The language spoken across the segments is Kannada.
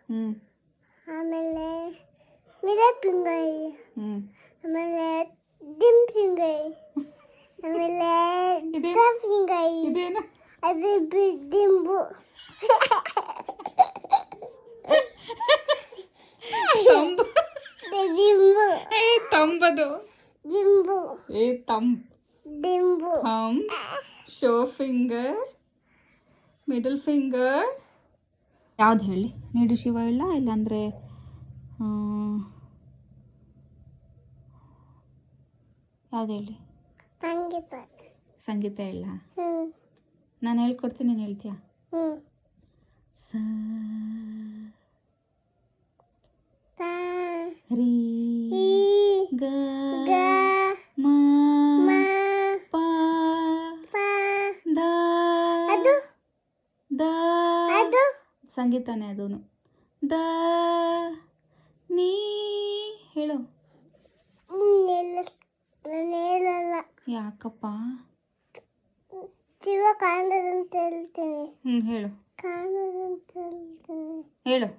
ಹ್ಞೂ ಆಮೇಲೆ ಮಿಡಲ್ ಫಿಂಗರ್, ಹ್ಞೂ ಆಮೇಲೆ ಡಿಮ್ ಫಿಂಗರ್, ಆಮೇಲೆ ಥರ್ಡ್ ಫಿಂಗರ್, ಇದೇನು ಅದು ದಿಂಬು. ತಂಬು ದಿಂಬು ತಂಬದು ದಿಂಬು ದಿಂಬು thumb show finger middle finger. ಯಾವ್ದು ಹೇಳಿ? ನೀಡು ಶಿವ ಇಲ್ಲ, ಇಲ್ಲಾಂದರೆ ಯಾವ್ದು ಹೇಳಿ? ಸಂಗೀತ. ಸಂಗೀತ ಇಲ್ಲ. ನಾನು ಹೇಳ್ಕೊಡ್ತೀನಿ, ನೀನು ಹೇಳ್ತೀಯಾ? ಸ ರೀ ಗ ಮ ಪ ದ ದ ಸಂಗೀತನೇ ಅದೂನು. ದ ನೀ ಹೇಳು. ಯಾಕಪ್ಪ? ಶಿವ ಕಾಣದಂತ ಹೇಳ್ತೀನಿ. ಹೇಳು. ಕಾಣದಂತ ಹೇಳ್ತೀನಿ. ಹೇಳು.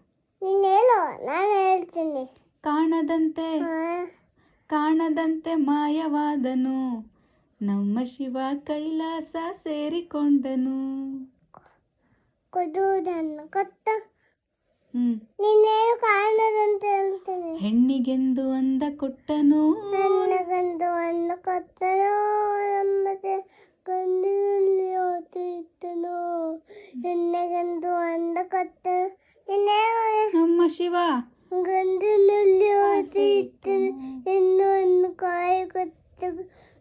ನೀನು ಹೇಳು, ನಾನು ಹೇಳ್ತೀನಿ. ಕಾಣದಂತೆ ಮಾಯವಾದನು, ನಮ್ಮ ಶಿವ ಕೈಲಾಸ ಸೇರಿಕೊಂಡನು. ಕೊಡುವುದನ್ನು ಕೊತ್ತ. ನೀನೇನು ಕಾಣದಂತ ಹೇಳ್ತೀನಿ. ಹೆಣ್ಣಿಗೆಂದು ಅಂದ ಕೊಟ್ಟನು, ಹೆಣ್ಣಿಗೆಂದು ಅಂದ ಕೊಟ್ಟನು, ನಮ್ಮದೇ ಗಂಡಿನಲ್ಲಿ ಓದಿದ್ದನು. ಹೆಣ್ಣಿಗೆಂದು ಅಂದ ಕೊಟ್ಟನು, ನಮ್ಮ ಶಿವ ಗಂಡಿನಲ್ಲಿ ಓದಿದ್ದನು. ಹೆಣ್ಣನ್ನು ಕಾಯಿ ಕೊತ್ತ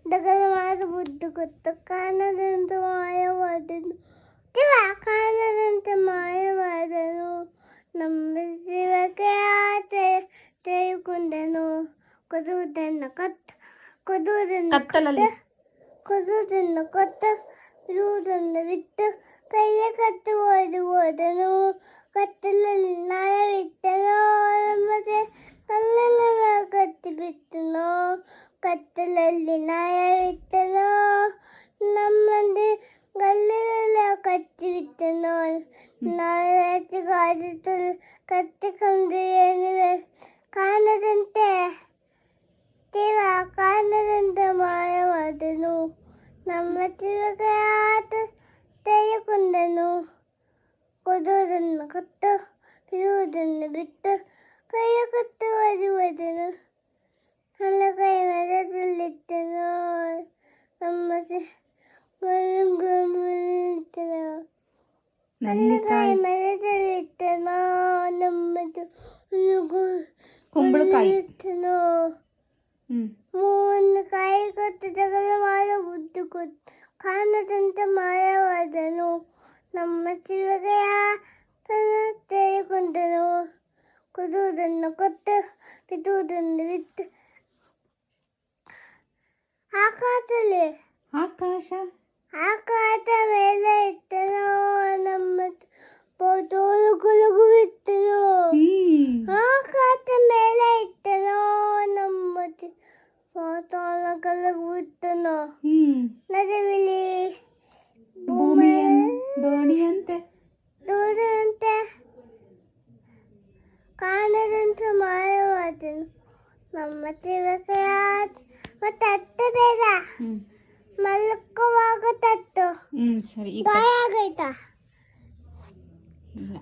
ದಗದ ಮಾತು ಬುದ್ಧಿ ಕೊತ್ತ. ಕಾಣದಂತೆ ಮಾಯವಾದನು, ಶಿವ ಕಾಣದಂತೆ ಮಾಯವಾದನು, ನಮ್ಮ ಶಿವಕ್ಕೆ ತೆಗೆದುಕೊಂಡನು. ಕೊಡುವುದನ್ನು ಕೊತ್ತ, ಕೊಡುವುದನ್ನು ಕೊತ್ತ, ಬಿಡುವುದನ್ನು ಬಿಟ್ಟು ಕೈಯ ಕತ್ತು ಹೋದನು. ಕತ್ತಲಲ್ಲಿ ನಾಯವಿಟ್ಟನು, ನಮ್ಮದೇ ಕಲ್ಲನ್ನು ಕತ್ತಿ ಬಿಟ್ಟನು. ಕತ್ತಲಲ್ಲಿ ನಾಯವಿಟ್ಟನು, ನಮ್ಮದೇ ಗಲ್ಲಲ್ಲ ಕತ್ತಿ ಬಿಟ್ಟನು. ನಾಯಗಾದ ಕತ್ತಿಕೊಂಡು ಏನಿವೆ ಕಾಣದಂತೆ ಶಿವ ಕಾಣದಂತೆ ಮಾಯವಾದನು, ನಮ್ಮ ಶಿವಗೆ ಆತ ತೆಗೆದುಕೊಂಡನು. ಕೊಡುವುದನ್ನು ಕೊಟ್ಟು ಬಿಡುವುದನ್ನು ಬಿಟ್ಟು ಕೈಯ ಕೊಟ್ಟು ಹೋದನು. ನನ್ನ ಕೈ ಮರದಲ್ಲಿಟ್ಟನು, ನಮ್ಮ ನನ್ನ ಕೈ ಮರದಲ್ಲಿಟ್ಟನು, ನಮ್ಮದು ಕುಂಬಳಕಾಯಿ ಇಟ್ಟನು. ಮೂವನ್ನು ಕಾಯಿ ಕೊಟ್ಟು ಜಗಳ ಮಾಡ ಬುದ್ಧಿ ಕೊಟ್ಟು ಕಾಣದಂತೆ ಮಾಯವಾದನು, ನಮ್ಮ ಶಿವಗೆ ತೆಗೆದುಕೊಂಡನು. ಕೊಡುವುದನ್ನು ಕೊಟ್ಟು ಬಿಡುವುದನ್ನು ಬಿಟ್ಟು ಆಕಾಶ ಮೇಲೆ ಇಟ್ಟನು, ನಮ್ಮ ತೋಳು ಗುಲುಗು ಬಿಟ್ಟನು. ಆಕಾಶ ಮೇಲೆ ಇಟ್ಟನು, ನಮ್ಮ ತೋಳು ಗುಲುಗು ಬಿಟ್ಟನು. ನದಿವಿಲಿ ದೋಣಿಯಂತೆ ಕಾಣದಂತೆ ಮಾಯವಾದನು, ನಮ್ಮ ಶಿವಕ್ಕೆ ಮತ್ತೆ ಹತ್ತು ಬೇಡ ಮಲ್ಕುವಾಗ ತತ್ತು. ಸರಿ. ಗಾಯ ಆಗೈತಾ? ಇಲ್ಲ.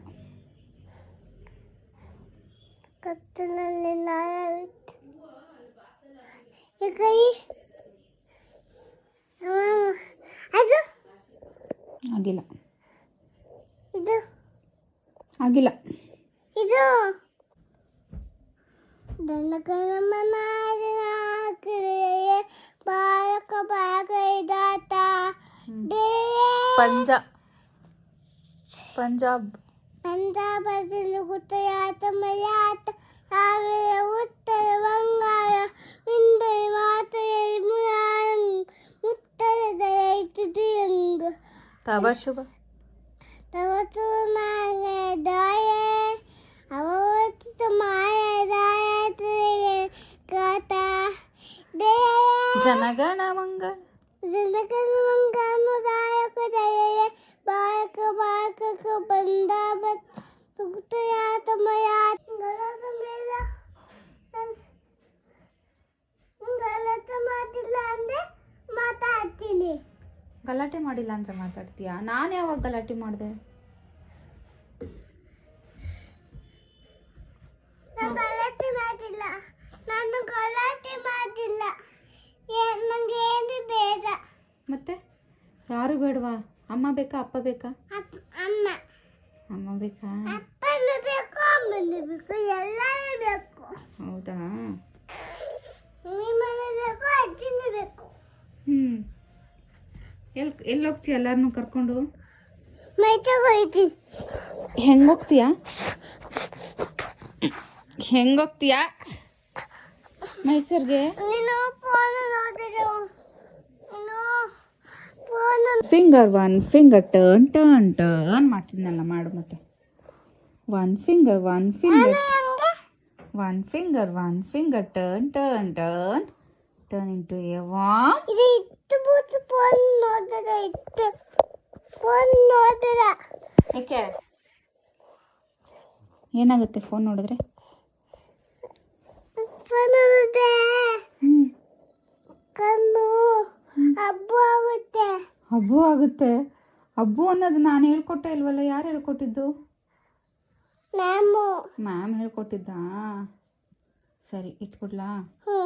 ಕತ್ತಲಲ್ಲಿ ನಾಯವಿಟ್ಟು ಈಗ ಅದು ಆಗಿಲ್ಲ. ಇದು ಆಗಿಲ್ಲ. ಇದು ದನಕನಮ್ಮ ಮಾರಿನ ಹಾಕಿದೆಯೇ ಬಾಲಕ ಬಾಗ ಇದಾತ ಪಂಜಾಬ್ ಪಂಜಾಬದಲ್ಲಿ ಗುತ್ತಯಾತ ಮಲಯಾತ ಸಾವಿರ ಉತ್ತರ ಬಂಗಾಳ ವಿಂದೈ ಮಾತೆಯಲ್ಲಿ ಮುತ್ತರ ದಯೈತಿಯಂಗ ತವ ಶುಭ ತವತು ಮಾನೆ ದಾಯೆ ಅವತ್ತು ಮಾನೆ ದಾಯೆ ಗಾತ ಜನಗಣ ಮಂಗಳ ದಾಯಕ ದಯೆ ಬಾಲಕ ಬಾಲಕ ಬಂದ ಗುತ್ತಯಾತ ಮಯ ಮಾಡಿಲ್ಲ ಅಂದರೆ ಮಾತಾಡ್ತೀಯಾ? ನಾನು ಯಾವಾಗ ಗಲಾಟೆ ಮಾಡಿದೆ? ಗಲಾಟೆ ಮಾಡಿಲ್ಲ, ನಾನು ಗಲಾಟೆ ಮಾಡಿಲ್ಲ. ನಂಗೆ ಏನು ಬೇಡ. ಮತ್ತೆ ಯಾರು ಬೇಡವಾ? ಅಮ್ಮ ಬೇಕಾ ಅಪ್ಪ ಬೇಕಾ? ಅಮ್ಮ. ಅಮ್ಮ ಬೇಕಾ? ಅಪ್ಪನೂ ಬೇಕು, ಅಮ್ಮನೂ ಬೇಕು, ಎಲ್ಲರೂ ಬೇಕು. ಹೌದಾ? ನಿಮ್ಮನೆ ಬೇಕು, ಅಜ್ಜಿನೂ ಬೇಕು. ಎಲ್ಲಿ ಹೋಗ್ತೀಯ ಎಲ್ಲರನ್ನೂ ಕರ್ಕೊಂಡು? ಮೈಸೂರಿಗೆ ಹೋಗ್ತೀನಿ. ಹೆಂಗೆ ಹೋಗ್ತೀಯಾ? ಹೆಂಗೆ ಹೋಗ್ತೀಯಾ ಮೈಸೂರಿಗೆ? ನೀನು ಫೋನ್ ನೋಡಿದ್ರು, ನೀನು phone finger 1 finger turn turn turn ಮಾಡ್ತಿದ್ನಲ್ಲ, ಮಾಡು ಮತ್ತೆ. 1 finger 1 finger 1 finger 1 finger turn turn turn turn into a worm. ಇದು ಇತ್ತು ಬೂತು ಫೋನ್ ನೋಡಿದ್ರೆ, ಇತ್ತು ಫೋನ್ ನೋಡಿದ್ರೆ ಏಕೆ ಏನಾಗುತ್ತೆ ಫೋನ್ ನೋಡಿದ್ರೆ? ಫೋನ್ ನೋಡಿದ್ರೆ ಕಣ್ಣು ಹಬ್ಬು ಆಗುತ್ತೆ. ಹಬ್ಬು ಆಗುತ್ತೆ? ಹಬ್ಬು ಅನ್ನೋದು ನಾನು ಹೇಳ್ಕೊಟ್ಟೆ ಇಲ್ವಲ್ಲ, ಯಾರು ಹೇಳ್ಕೊಟ್ಟಿದ್ದು? ಮ್ಯಾಮು. ಮ್ಯಾಮ್ ಹೇಳ್ಕೊಟ್ಟಿದ್ದಾ? ಸರಿ ಇಟ್ಬಿಡ್ಲಾ? ಹ್ಞೂ.